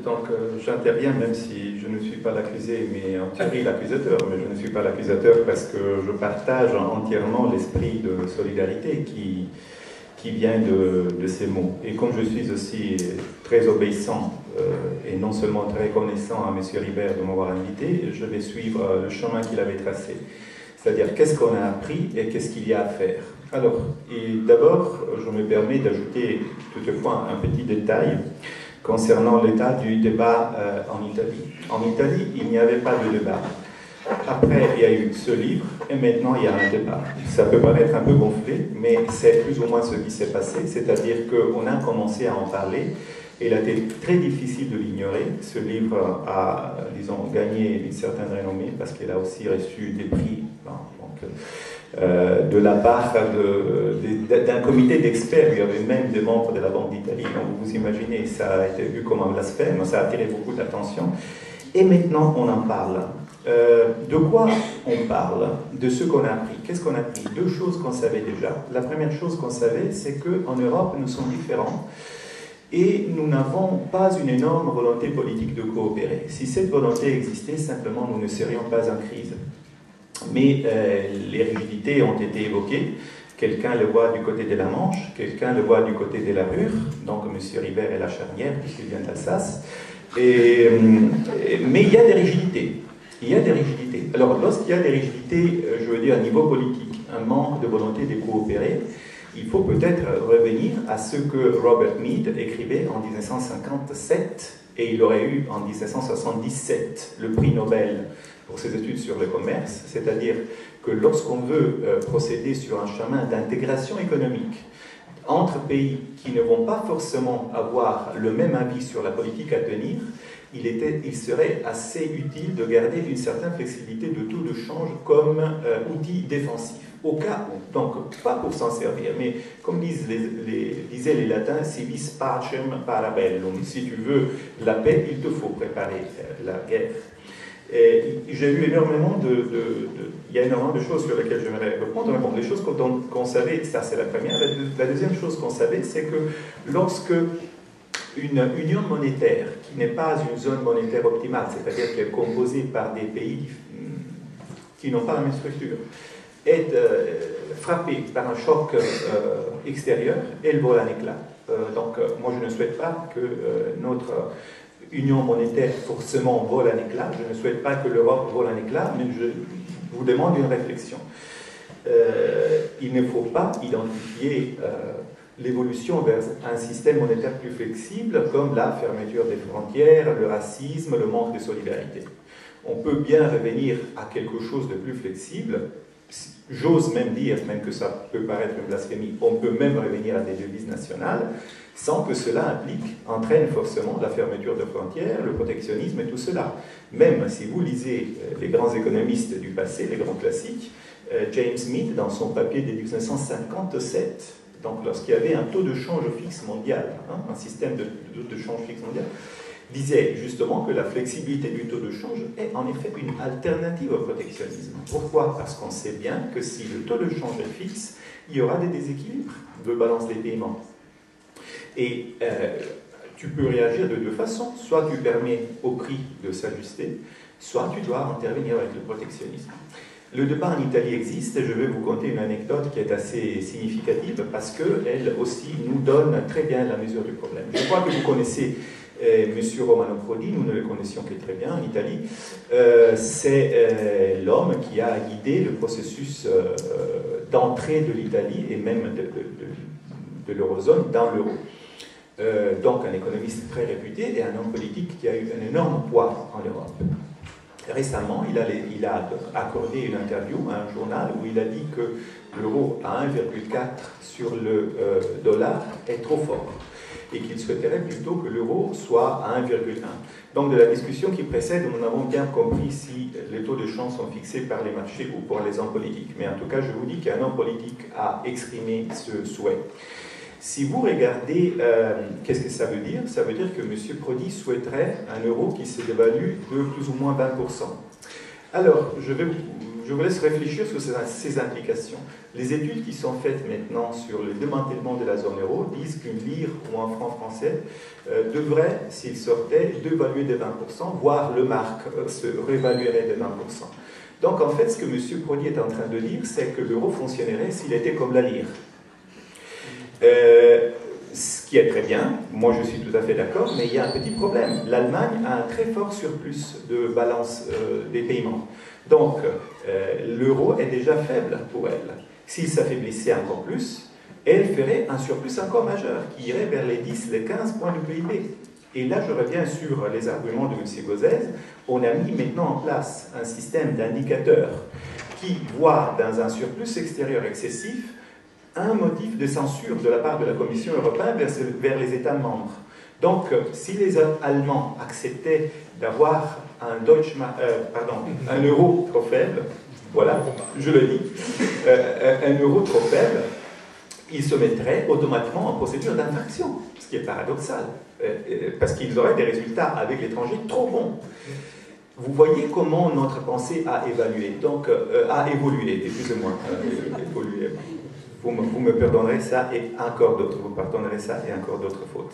Donc, j'interviens même si je ne suis pas l'accusé, mais en théorie l'accusateur. Mais je ne suis pas l'accusateur parce que je partage entièrement l'esprit de solidarité qui vient de ces mots. Et comme je suis aussi très obéissant et non seulement très reconnaissant à M. Ribert de m'avoir invité, je vais suivre le chemin qu'il avait tracé. C'est-à-dire qu'est-ce qu'on a appris et qu'est-ce qu'il y a à faire. Alors, d'abord, je me permets d'ajouter toutefois un petit détail concernant l'état du débat en Italie. En Italie, il n'y avait pas de débat. Après, il y a eu ce livre, et maintenant, il y a un débat. Ça peut paraître un peu gonflé, mais c'est plus ou moins ce qui s'est passé, c'est-à-dire qu'on a commencé à en parler, et il a été très difficile de l'ignorer. Ce livre a, disons, gagné une certaine renommée, parce qu'il a aussi reçu des prix, de la part d'un comité d'experts. Il y avait même des membres de la Banque d'Italie. Donc vous imaginez, ça a été vu comme un blasphème, ça a attiré beaucoup d'attention. Et maintenant, on en parle. De quoi on parle? De ce qu'on a appris. Qu'est-ce qu'on a appris? Deux choses qu'on savait déjà. La première chose qu'on savait, c'est qu'en Europe, nous sommes différents et nous n'avons pas une énorme volonté politique de coopérer. Si cette volonté existait, simplement, nous ne serions pas en crise. Mais les rigidités ont été évoquées. Quelqu'un le voit du côté de la Manche, quelqu'un le voit du côté de la Ruhr, donc M. Ribert est la charnière, puisqu'il vient d'Alsace. Mais il y a des rigidités. Il y a des rigidités. Alors, lorsqu'il y a des rigidités, je veux dire, à niveau politique, un manque de volonté de coopérer, il faut peut-être revenir à ce que Robert Mead écrivait en 1957, et il aurait eu en 1977 le prix Nobel pour ses études sur le commerce, c'est-à-dire que lorsqu'on veut procéder sur un chemin d'intégration économique entre pays qui ne vont pas forcément avoir le même avis sur la politique à tenir, il serait assez utile de garder une certaine flexibilité de taux de change comme outil défensif. Au cas où, donc pas pour s'en servir, mais comme disaient les latins, si vis pacem para bellum, si tu veux la paix, il te faut préparer la guerre. J'ai eu énormément il y a énormément de choses sur lesquelles j'aimerais répondre, mais bon, les choses qu'on savait, ça c'est la première. La deuxième chose qu'on savait, c'est que lorsque une union monétaire, qui n'est pas une zone monétaire optimale, c'est-à-dire qu'elle est composée par des pays qui n'ont pas la même structure, est frappée par un choc extérieur, elle vole en éclat. Donc moi je ne souhaite pas que notre union monétaire forcément vole en éclat, je ne souhaite pas que l'Europe vole en éclat, mais je vous demande une réflexion. Il ne faut pas identifier l'évolution vers un système monétaire plus flexible comme la fermeture des frontières, le racisme, le manque de solidarité. On peut bien revenir à quelque chose de plus flexible. J'ose même dire, même que ça peut paraître une blasphémie, on peut même revenir à des devises nationales sans que cela entraîne forcément la fermeture de frontières, le protectionnisme et tout cela. Même si vous lisez les grands économistes du passé, les grands classiques, James Mead, dans son papier de 1957, donc lorsqu'il y avait un taux de change fixe mondial, un système de change fixe mondial, disait justement que la flexibilité du taux de change est en effet une alternative au protectionnisme. Pourquoi? Parce qu'on sait bien que si le taux de change est fixe, il y aura des déséquilibres de balance des paiements. Et tu peux réagir de deux façons. Soit tu permets au prix de s'ajuster, soit tu dois intervenir avec le protectionnisme. Le débat en Italie existe, et je vais vous conter une anecdote qui est assez significative parce qu'elle aussi nous donne très bien la mesure du problème. Je crois que vous connaissez M. Romano Prodi, nous ne le connaissions que très bien en Italie. C'est l'homme qui a guidé le processus d'entrée de l'Italie et même de l'eurozone dans l'euro. Donc un économiste très réputé et un homme politique qui a eu un énorme poids en Europe. Récemment, il a accordé une interview à un journal où il a dit que l'euro à 1,4 sur le dollar est trop fort et qu'il souhaiterait plutôt que l'euro soit à 1,1. Donc de la discussion qui précède, nous avons bien compris si les taux de change sont fixés par les marchés ou par les hommes politiques. Mais en tout cas, je vous dis qu'un homme politique a exprimé ce souhait. Si vous regardez, qu'est-ce que ça veut dire? Ça veut dire que M. Prodi souhaiterait un euro qui se dévalue de plus ou moins 20%. Alors, je vais je vous laisse réfléchir sur ces implications. Les études qui sont faites maintenant sur le démantèlement de la zone euro disent qu'une lire ou un franc français devrait, s'il sortait, devaluer de 20%, voire le marque se réévaluerait de 20%. Donc en fait, ce que M. Prodi est en train de dire, c'est que l'euro fonctionnerait s'il était comme la lire. Ce qui est très bien, moi je suis tout à fait d'accord, mais il y a un petit problème. L'Allemagne a un très fort surplus de balance des paiements. Donc l'euro est déjà faible pour elle. S'il s'affaiblissait encore plus, elle ferait un surplus encore majeur, qui irait vers les 10, les 15 points du PIB. Et là, je reviens sur les arguments de M. Gauzès. On a mis maintenant en place un système d'indicateurs qui voit dans un surplus extérieur excessif un motif de censure de la part de la Commission européenne vers les États membres. Donc, si les Allemands acceptaient d'avoir un euro trop faible, voilà, je le dis, un euro trop faible, ils se mettraient automatiquement en procédure d'infraction, ce qui est paradoxal, parce qu'ils auraient des résultats avec l'étranger trop bons. Vous voyez comment notre pensée a évolué, donc a évolué, excusez-moi, évolué. Vous me pardonnerez ça et encore d'autres, vous pardonnerez ça et encore d'autres fautes.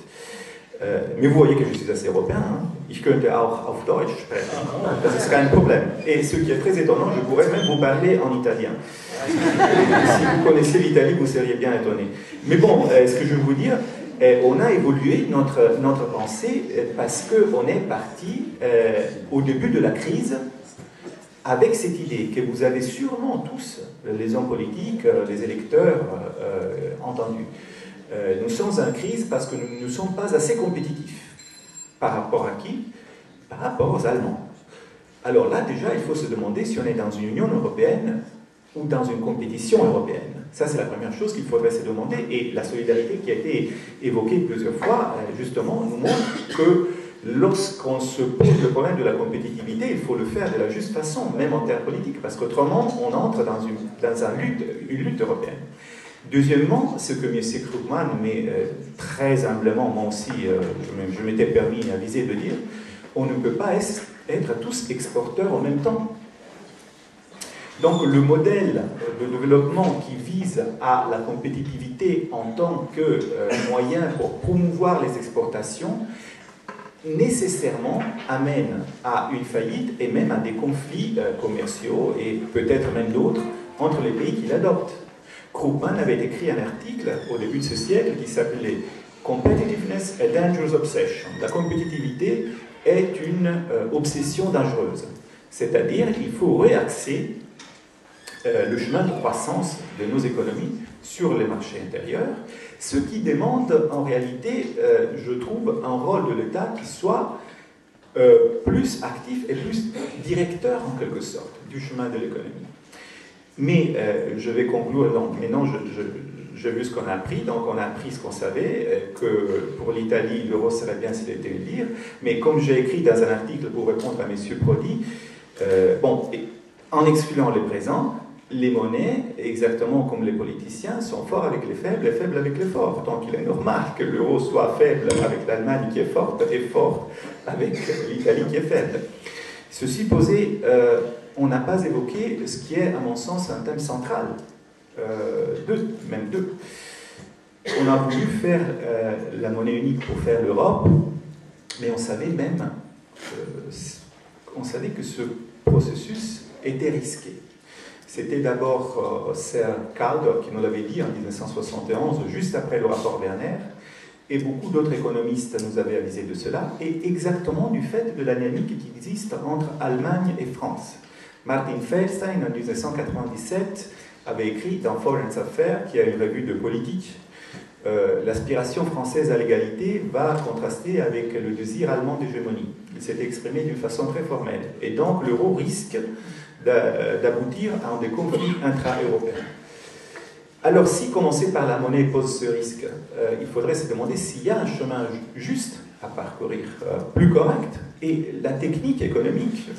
Mais vous voyez que je suis assez européen. Hein? Ich könnte auch auf Deutsch sprechen. Das ist kein Problem. Et ce qui est très étonnant, je pourrais même vous parler en italien. Si vous connaissez l'Italie, vous seriez bien étonné. Mais bon, ce que je veux vous dire, on a évolué notre pensée parce qu'on est parti au début de la crise avec cette idée que vous avez sûrement tous, les hommes politiques, les électeurs, entendus. Nous sommes en crise parce que nous ne sommes pas assez compétitifs. Par rapport à qui? Par rapport aux Allemands. Alors là, déjà, il faut se demander si on est dans une Union européenne ou dans une compétition européenne. Ça, c'est la première chose qu'il faudrait se demander. Et la solidarité qui a été évoquée plusieurs fois, justement, nous montre que lorsqu'on se pose le problème de la compétitivité, il faut le faire de la juste façon, même en termes politiques, parce qu'autrement, on entre dans une lutte européenne. Deuxièmement, ce que M. Krugman, mais très humblement, moi aussi, je m'étais permis à viser de dire, on ne peut pas être tous exporteurs en même temps. Donc le modèle de développement qui vise à la compétitivité en tant que moyen pour promouvoir les exportations, nécessairement amène à une faillite et même à des conflits commerciaux et peut-être même d'autres entre les pays qui l'adoptent. Krugman avait écrit un article au début de ce siècle qui s'appelait Competitiveness a Dangerous Obsession. La compétitivité est une obsession dangereuse. C'est-à-dire qu'il faut réaxer le chemin de croissance de nos économies sur les marchés intérieurs, ce qui demande en réalité, je trouve, un rôle de l'État qui soit plus actif et plus directeur en quelque sorte du chemin de l'économie. Mais je vais conclure, donc maintenant j'ai vu ce qu'on a appris, donc on a appris ce qu'on savait, que pour l'Italie l'euro serait bien s'il était une lire, mais comme j'ai écrit dans un article pour répondre à M. Prodi, bon, en excluant les présents, les monnaies, exactement comme les politiciens, sont forts avec les faibles et faibles avec les forts. Donc il est normal que l'euro soit faible avec l'Allemagne qui est forte et forte avec l'Italie qui est faible. Ceci posé, on n'a pas évoqué ce qui est, à mon sens, un thème central. Même deux. On a voulu faire la monnaie unique pour faire l'Europe, mais on savait que ce processus était risqué. C'était d'abord Sir Calder qui nous l'avait dit en 1971, juste après le rapport Werner, et beaucoup d'autres économistes nous avaient avisé de cela, et exactement du fait de la dynamique qui existe entre Allemagne et France. Martin Feldstein, en 1997, avait écrit dans Foreign Affairs, qui a une revue de politique, l'aspiration française à l'égalité va contraster avec le désir allemand d'hégémonie. Il s'était exprimé d'une façon très formelle. Et donc l'euro risque d'aboutir à des conflits intra-européens. Alors si commencer par la monnaie pose ce risque, il faudrait se demander s'il y a un chemin juste à parcourir, plus correct, et la technique économique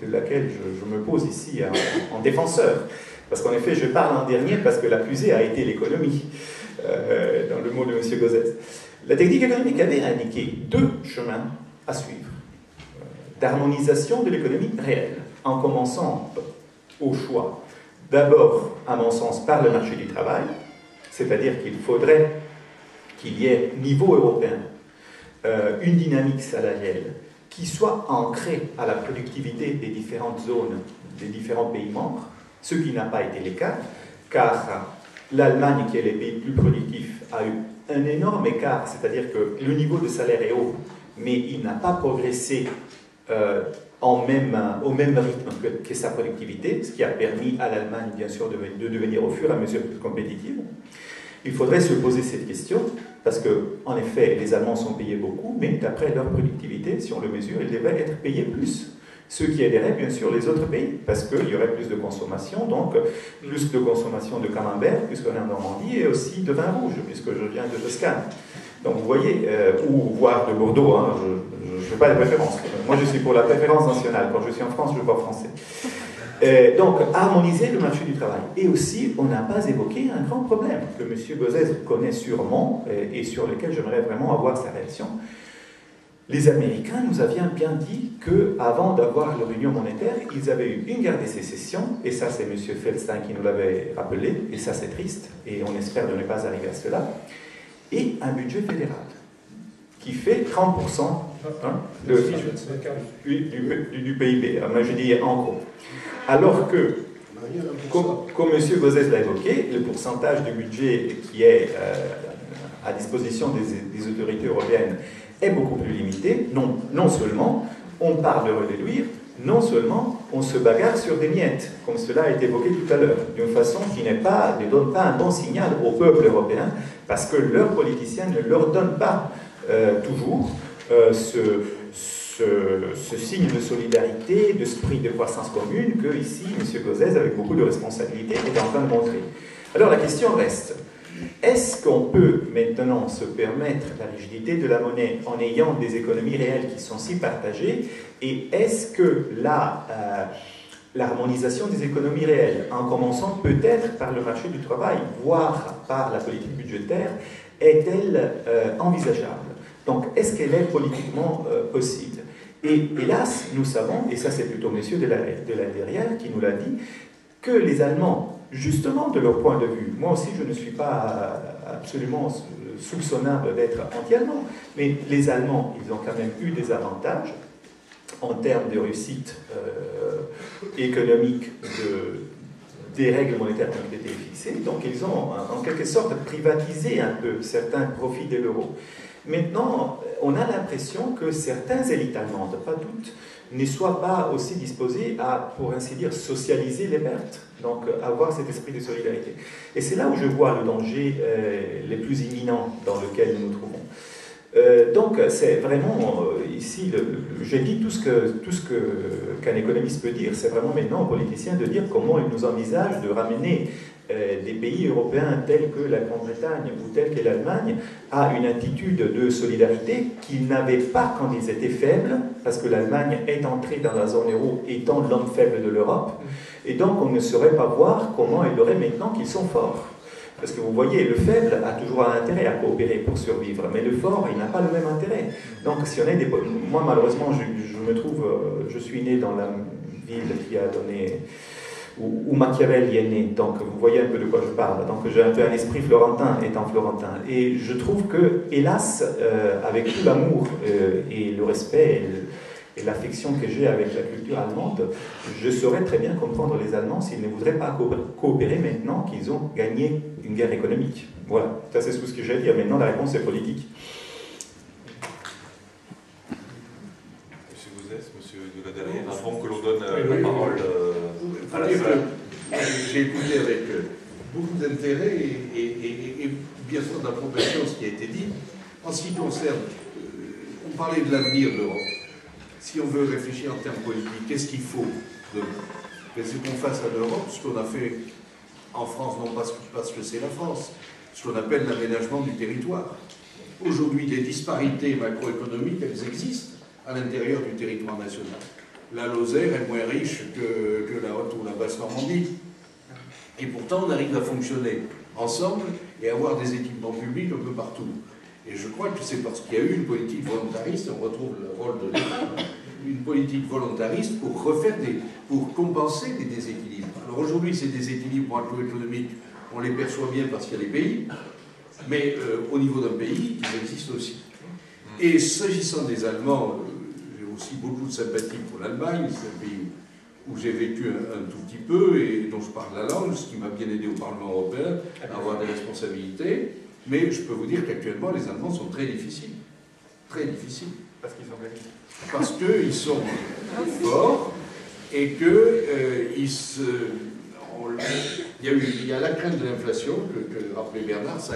de laquelle je me pose ici en défenseur. Parce qu'en effet, je parle en dernier parce que l'accusé a été l'économie, dans le mot de M. Gauzès. La technique économique avait indiqué deux chemins à suivre d'harmonisation de l'économie réelle. en commençant au choix. D'abord, à mon sens, par le marché du travail, c'est-à-dire qu'il faudrait qu'il y ait, niveau européen, une dynamique salariale qui soit ancrée à la productivité des différentes zones, des différents pays membres, ce qui n'a pas été le cas, car l'Allemagne, qui est le pays le plus productif, a eu un énorme écart, c'est-à-dire que le niveau de salaire est haut, mais il n'a pas progressé au même rythme que sa productivité, ce qui a permis à l'Allemagne, bien sûr, de devenir au fur et à mesure plus compétitive. Il faudrait se poser cette question, parce que, en effet, les Allemands sont payés beaucoup, mais d'après leur productivité, si on le mesure, ils devraient être payés plus. Ce qui aiderait, bien sûr, les autres pays, parce qu'il y aurait plus de consommation, donc plus de consommation de camembert, puisqu'on est en Normandie, et aussi de vin rouge, puisque je viens de Toscane. Donc, vous voyez, ou voire de Bordeaux, hein, je ne fais pas de préférence. Moi, je suis pour la préférence nationale. Quand je suis en France, je bois français. Donc, harmoniser le marché du travail. Et aussi, on n'a pas évoqué un grand problème que M. Gauzès connaît sûrement et sur lequel j'aimerais vraiment avoir sa réaction. Les Américains nous avaient bien dit qu'avant d'avoir leur union monétaire, ils avaient eu une guerre de sécession, et ça c'est M. Feldstein qui nous l'avait rappelé, et ça c'est triste, et on espère de ne pas arriver à cela, et un budget fédéral qui fait 30% du PIB, je dis en gros. Alors que, comme M. Gauzès l'a évoqué, le pourcentage du budget qui est à disposition des autorités européennes est beaucoup plus limité. Non seulement on parle de réduire, non seulement on se bagarre sur des miettes, comme cela a été évoqué tout à l'heure, d'une façon qui ne donne pas un bon signal au peuple européen, parce que leurs politiciens ne leur donnent pas toujours ce signe de solidarité, d'esprit de croissance commune que ici, M. Gauzès, avec beaucoup de responsabilités, est en train de montrer. Alors la question reste, est-ce qu'on peut maintenant se permettre la rigidité de la monnaie en ayant des économies réelles qui sont si partagées, et est-ce que l'harmonisation des économies réelles, en commençant peut-être par le marché du travail, voire par la politique budgétaire, est-elle envisageable? Donc, est-ce qu'elle est politiquement possible? Et hélas, nous savons, et ça c'est plutôt monsieur de la Derrière qui nous l'a dit, que les Allemands, justement de leur point de vue, moi aussi je ne suis pas absolument soupçonnable d'être anti-allemand, mais les Allemands, ils ont quand même eu des avantages en termes de réussite économique des règles monétaires qui ont été fixées, donc ils ont en quelque sorte privatisé un peu certains profits de l'euro. Maintenant, on a l'impression que certaines élites allemandes, pas toutes, ne soient pas aussi disposées à, pour ainsi dire, socialiser les pertes, donc avoir cet esprit de solidarité. Et c'est là où je vois le danger le plus imminent dans lequel nous nous trouvons. Donc c'est vraiment, ici, j'ai dit tout ce qu'un économiste peut dire, c'est vraiment maintenant aux politiciens de dire comment ils nous envisagent de ramener des pays européens tels que la Grande-Bretagne ou tels que l'Allemagne à une attitude de solidarité qu'ils n'avaient pas quand ils étaient faibles, parce que l'Allemagne est entrée dans la zone euro étant l'homme faible de l'Europe, et donc on ne saurait pas voir comment ils l'auraient maintenant qu'ils sont forts. Parce que vous voyez, le faible a toujours un intérêt à coopérer pour survivre, mais le fort, il n'a pas le même intérêt. Donc si on est des... Moi, malheureusement, je suis né dans la ville qui a donné... où Machiavel y est né, donc vous voyez un peu de quoi je parle. Donc j'ai un peu un esprit florentin étant florentin. Et je trouve que, hélas, avec tout l'amour et le respect et l'affection que j'ai avec la culture allemande, je saurais très bien comprendre les Allemands s'ils ne voudraient pas coopérer maintenant qu'ils ont gagné une guerre économique. Voilà, ça c'est tout ce que j'ai à dire. Maintenant la réponse est politique. Monsieur Gauzès, monsieur de la Derrière, avant que l'on donne la parole à la salle. J'ai écouté avec beaucoup d'intérêt et bien sûr d'approbation ce qui a été dit. En ce qui concerne, on parlait de l'avenir de l'Europe. Si on veut réfléchir en termes politiques, qu'est-ce qu'il faut demain? Qu'est-ce qu'on fasse à l'Europe? Ce qu'on a fait en France, non pas parce que c'est la France, ce qu'on appelle l'aménagement du territoire. Aujourd'hui, des disparités macroéconomiques, elles existent à l'intérieur du territoire national. La Lozère est moins riche que la Haute ou la Basse Normandie. Et pourtant, on arrive à fonctionner ensemble et à avoir des équipements publics un peu partout. Et je crois que c'est parce qu'il y a eu une politique volontariste, on retrouve le rôle de l'État, une politique volontariste pour compenser les déséquilibres. Alors aujourd'hui, ces déséquilibres macroéconomiques, on les perçoit bien parce qu'il y a des pays, mais au niveau d'un pays, ils existent aussi. Et s'agissant des Allemands, j'ai aussi beaucoup de sympathie pour l'Allemagne, c'est un pays où j'ai vécu un tout petit peu et dont je parle la langue, ce qui m'a bien aidé au Parlement européen à avoir des responsabilités. Mais je peux vous dire qu'actuellement, les Allemands sont très difficiles. Très difficiles. Parce qu'ils organisent. Parce qu'ils sont forts et qu'il y a la crainte de l'inflation que rappelait Bernard. Ça,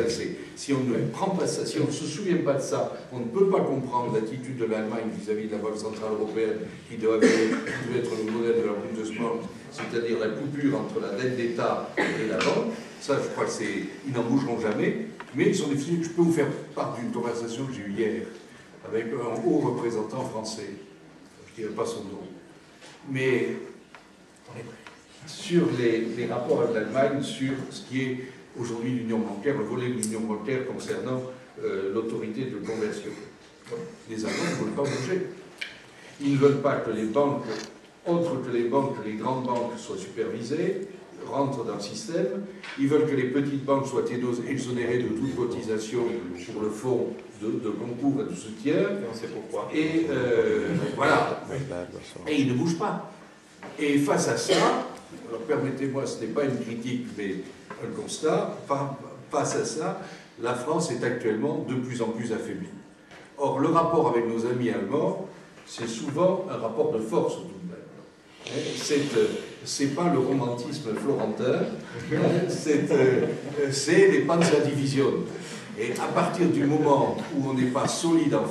si on ne prend pas ça, si on ne se souvient pas de ça, on ne peut pas comprendre l'attitude de l'Allemagne vis-à-vis de la Banque Centrale Européenne qui doit être le modèle de la Bundesbank, c'est-à-dire la coupure entre la dette d'État et la banque. Ça, je crois qu'ils n'en bougeront jamais. Mais ils sont difficiles. Je peux vous faire part d'une conversation que j'ai eue hier avec un haut représentant français. Je ne dirai pas son nom. Mais sur les rapports avec l'Allemagne, sur ce qui est aujourd'hui l'union bancaire, le volet de l'union bancaire concernant l'autorité de conversion. Les Allemands ne veulent pas bouger. Ils ne veulent pas que les banques, autres que les banques, que les grandes banques soient supervisées, rentrent dans le système. Ils veulent que les petites banques soient exonérées de toute cotisation pour le fonds de concours et de soutien. Et on sait pourquoi. Et voilà. Et ils ne bougent pas. Et face à ça, alors permettez-moi, ce n'est pas une critique, mais un constat, face à ça, la France est actuellement de plus en plus affaiblie. Or, le rapport avec nos amis allemands, c'est souvent un rapport de force tout de même. C'est pas le romantisme florentin, c'est les Panzerdivisionen. Et à partir du moment où on n'est pas solide à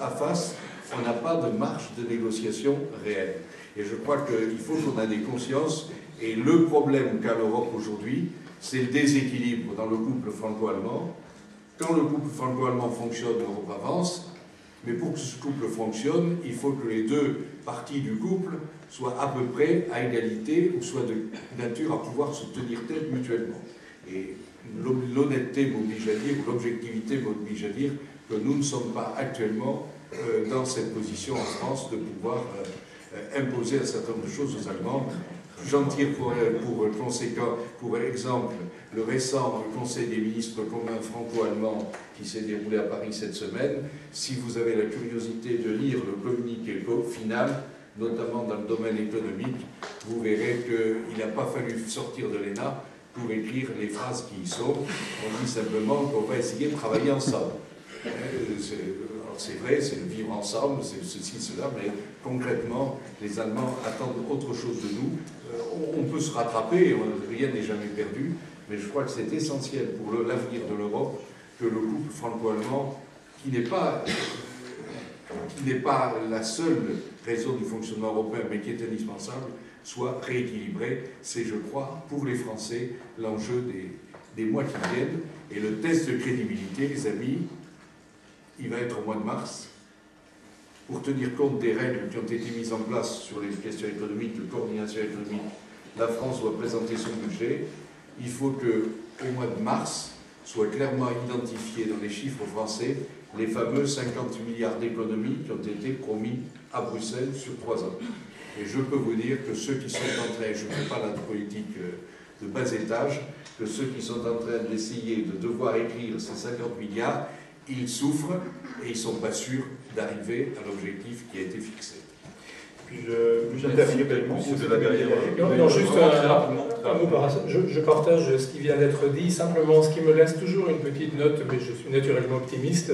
face, on n'a pas de marge de négociation réelle. Et je crois qu'il faut qu'on ait des consciences. Et le problème qu'a l'Europe aujourd'hui, c'est le déséquilibre dans le couple franco-allemand. Quand le couple franco-allemand fonctionne, l'Europe avance. Mais pour que ce couple fonctionne, il faut que les deux parties du couple soient à peu près à égalité ou soient de nature à pouvoir se tenir tête mutuellement. Et l'honnêteté m'oblige à dire, ou l'objectivité m'oblige à dire que nous ne sommes pas actuellement dans cette position en France de pouvoir imposer un certain nombre de choses aux Allemands. J'en tire pour exemple le récent Conseil des ministres communs franco-allemands qui s'est déroulé à Paris cette semaine. Si vous avez la curiosité de lire le communiqué final, notamment dans le domaine économique, vous verrez qu'il n'a pas fallu sortir de l'ENA pour écrire les phrases qui y sont. On dit simplement qu'on va essayer de travailler ensemble. C'est vrai, c'est le vivre ensemble, c'est ceci, cela, mais concrètement, les Allemands attendent autre chose de nous. On peut se rattraper, rien n'est jamais perdu, mais je crois que c'est essentiel pour l'avenir de l'Europe que le couple franco-allemand, qui n'est pas la seule raison du fonctionnement européen, mais qui est indispensable, soit rééquilibré. C'est, je crois, pour les Français, l'enjeu des mois qui viennent. Et le test de crédibilité, les amis, il va être au mois de mars, pour tenir compte des règles qui ont été mises en place sur les questions économiques, de coordination économique. La France doit présenter son budget. Il faut qu'au mois de mars, soient clairement identifiés dans les chiffres français les fameux 50 milliards d'économies qui ont été promis à Bruxelles sur 3 ans. Et je peux vous dire que ceux qui sont en train, je ne fais pas la politique de bas étage, que ceux qui sont en train d'essayer de devoir écrire ces 50 milliards, ils souffrent et ils ne sont pas sûrs d'arriver à l'objectif qui a été fixé. Puis j'interviens également. Non, juste un mot par ça. Je partage ce qui vient d'être dit. Simplement, ce qui me laisse toujours une petite note, mais je suis naturellement optimiste,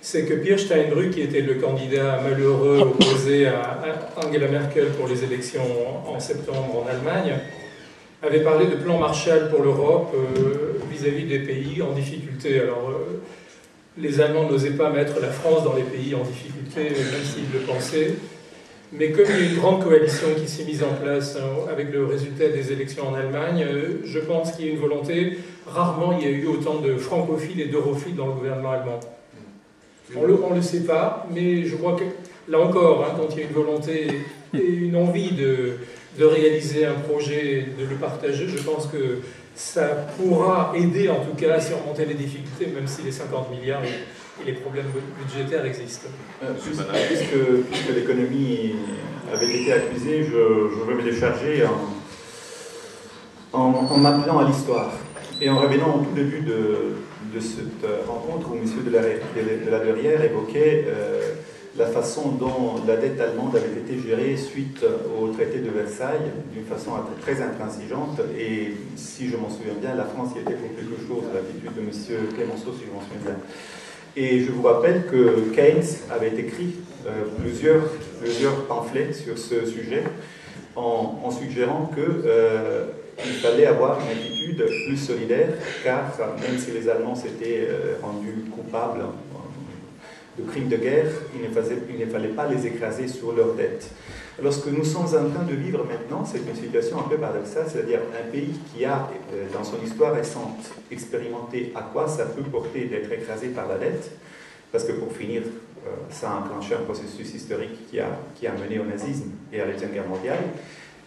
c'est que Pierre Steinbrück, qui était le candidat malheureux opposé à Angela Merkel pour les élections en septembre en Allemagne, avait parlé de plan Marshall pour l'Europe vis-à-vis des pays en difficulté. Alors, les Allemands n'osaient pas mettre la France dans les pays en difficulté, même s'ils le pensaient. Mais comme il y a une grande coalition qui s'est mise en place avec le résultat des élections en Allemagne, je pense qu'il y a une volonté. Rarement il y a eu autant de francophiles et d'europhiles dans le gouvernement allemand. On ne le sait pas, mais je crois que, là encore, quand il y a une volonté et une envie de réaliser un projet, de le partager, je pense que ça pourra aider, en tout cas, à surmonter les difficultés, même si les 50 milliards, et les problèmes budgétaires existent. Puisque l'économie avait été accusée, je veux me décharger en m'appelant à l'histoire et en revenant au tout début de cette rencontre où M. de la Verrière évoquait la façon dont la dette allemande avait été gérée suite au traité de Versailles d'une façon très intransigeante, et si je m'en souviens bien, la France y était pour quelque chose à l'attitude de M. Clemenceau, si je m'en souviens bien. Et je vous rappelle que Keynes avait écrit plusieurs pamphlets sur ce sujet en suggérant qu'il fallait avoir une attitude plus solidaire, car même si les Allemands s'étaient rendus coupables de crimes de guerre, il ne fallait pas les écraser sur leurs dettes. Alors ce que nous sommes en train de vivre maintenant, c'est une situation un peu paradoxale, c'est-à-dire un pays qui a, dans son histoire récente, expérimenté à quoi ça peut porter d'être écrasé par la dette, parce que pour finir, ça a enclenché un processus historique qui a mené au nazisme et à la Deuxième Guerre mondiale,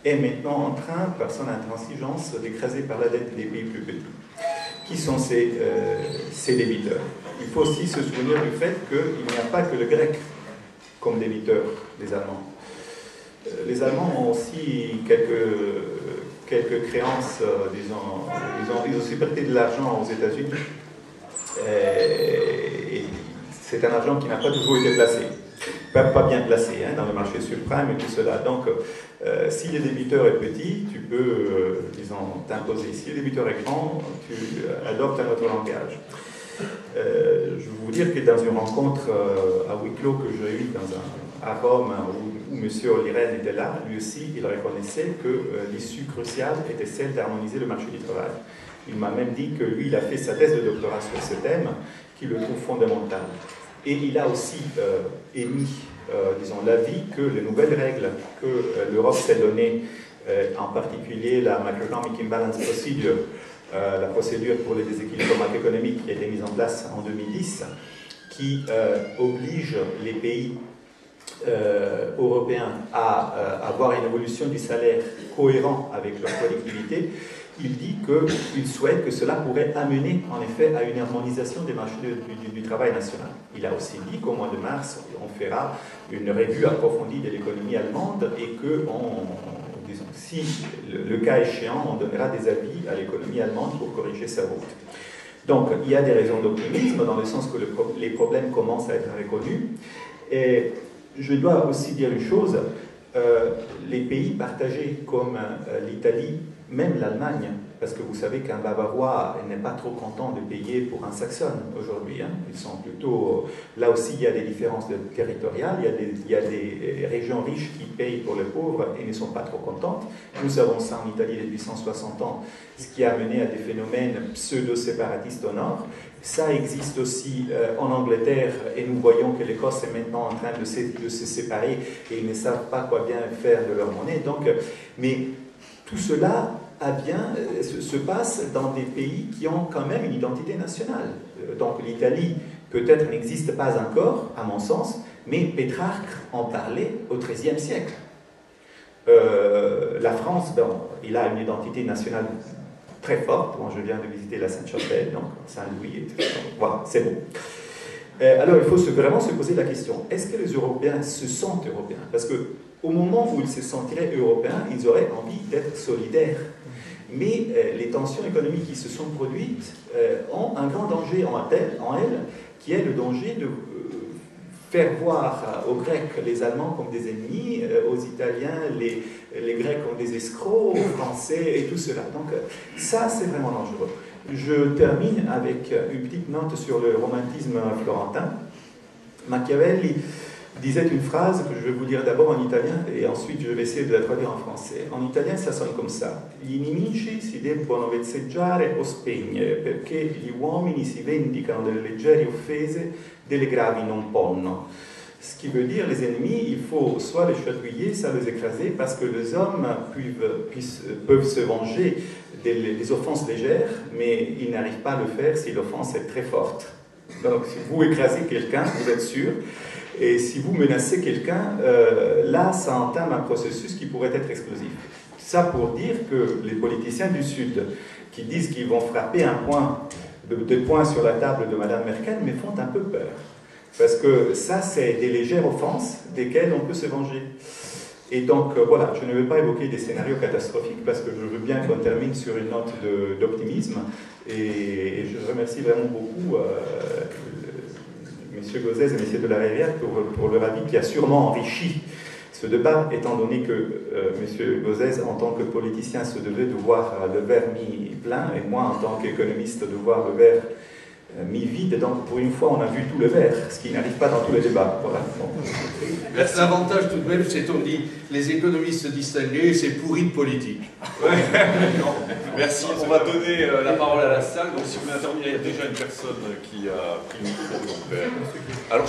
est maintenant en train, par son intransigeance, d'écraser par la dette des pays plus petits. Qui sont ces débiteurs? Il faut aussi se souvenir du fait qu'il n'y a pas que le grec comme débiteur des Allemands. Les Allemands ont aussi quelques créances, ils ont aussi prêté de l'argent aux États-Unis. Et c'est un argent qui n'a pas toujours été placé. Pas bien placé dans le marché subprime et tout cela. Donc, si le débiteur est petit, tu peux, disons, t'imposer. Si le débiteur est grand, tu adoptes un autre langage. Je vais vous dire que dans une rencontre à huis clos que j'ai eue à Rome, où M. Olliren était là, lui aussi, il reconnaissait que l'issue cruciale était celle d'harmoniser le marché du travail. Il m'a même dit que lui, il a fait sa thèse de doctorat sur ce thème, qu'il le trouve fondamental. Et il a aussi émis, disons, l'avis que les nouvelles règles que l'Europe s'est données, en particulier la Macroeconomic Imbalance Procedure, la procédure pour les déséquilibres macroéconomiques qui a été mise en place en 2010, qui oblige les pays européens à avoir une évolution du salaire cohérent avec leur productivité, il dit qu'il souhaite que cela pourrait amener en effet à une harmonisation des marchés du travail national. Il a aussi dit qu'au mois de mars, on fera une revue approfondie de l'économie allemande et que, si le cas échéant, on donnera des avis à l'économie allemande pour corriger sa route. Donc, il y a des raisons d'optimisme dans le sens que les problèmes commencent à être reconnus. Et je dois aussi dire une chose, les pays partagés comme l'Italie, même l'Allemagne, parce que vous savez qu'un Bavarois n'est pas trop content de payer pour un Saxon aujourd'hui. Ils sont plutôt... Là aussi, il y a des différences territoriales, il y a des régions riches qui payent pour les pauvres et ne sont pas trop contentes. Nous avons ça en Italie depuis 160 ans, ce qui a mené à des phénomènes pseudo-séparatistes au nord. Ça existe aussi en Angleterre, et nous voyons que l'Écosse est maintenant en train de se séparer et ils ne savent pas quoi bien faire de leur monnaie. Donc, mais tout cela se passe dans des pays qui ont quand même une identité nationale. Donc l'Italie, peut-être, n'existe pas encore, à mon sens, mais Pétrarque en parlait au XIIIe siècle. La France, il a une identité nationale très forte. Moi, je viens de visiter la Sainte-Chapelle, donc Saint-Louis, et tout ça. Voilà, c'est bon. Alors, il faut vraiment se poser la question, est-ce que les Européens se sentent européens? Parce qu'au moment où ils se sentiraient européens, ils auraient envie d'être solidaires. Mais les tensions économiques qui se sont produites ont un grand danger en elles, qui est le danger de faire voir aux Grecs les Allemands comme des ennemis, aux Italiens les Grecs comme des escrocs, aux Français et tout cela. Donc ça, c'est vraiment dangereux. Je termine avec une petite note sur le romantisme florentin. Machiavelli disait une phrase que je vais vous dire d'abord en italien et ensuite je vais essayer de la traduire en français. En italien, ça sonne comme ça. Gli nemici si debbono vezzeggiare o spegnere perché gli uomini si vendicano delle leggere offese, delle gravi non ponno. Ce qui veut dire, les ennemis, il faut soit les chatouiller, soit les écraser, parce que les hommes peuvent se venger des offenses légères, mais ils n'arrivent pas à le faire si l'offense est très forte. Donc, si vous écrasez quelqu'un, vous êtes sûr, et si vous menacez quelqu'un, là, ça entame un processus qui pourrait être explosif. Ça pour dire que les politiciens du Sud, qui disent qu'ils vont frapper un point des points sur la table de Mme Merkel me font un peu peur. Parce que ça, c'est des légères offenses desquelles on peut se venger. Et donc, voilà, je ne veux pas évoquer des scénarios catastrophiques parce que je veux bien qu'on termine sur une note d'optimisme. Et je remercie vraiment beaucoup M. Gauzès et M. de la Rivière pour leur avis qui a sûrement enrichi ce débat, étant donné que M. Gauzès, en tant que politicien, se devait de voir le verre mi-plein, et moi, en tant qu'économiste, de voir le verre mi-vide. Donc, pour une fois, on a vu tout le verre, ce qui n'arrive pas dans tous les débats. Voilà. Bon. L'avantage, tout de même, c'est qu'on dit les économistes distingués, c'est pourri de politique. Ouais. Merci. On va donner la parole à la salle. Donc, si vous voulez intervenir, il y a déjà une personne qui a pris le micro. Donc, alors,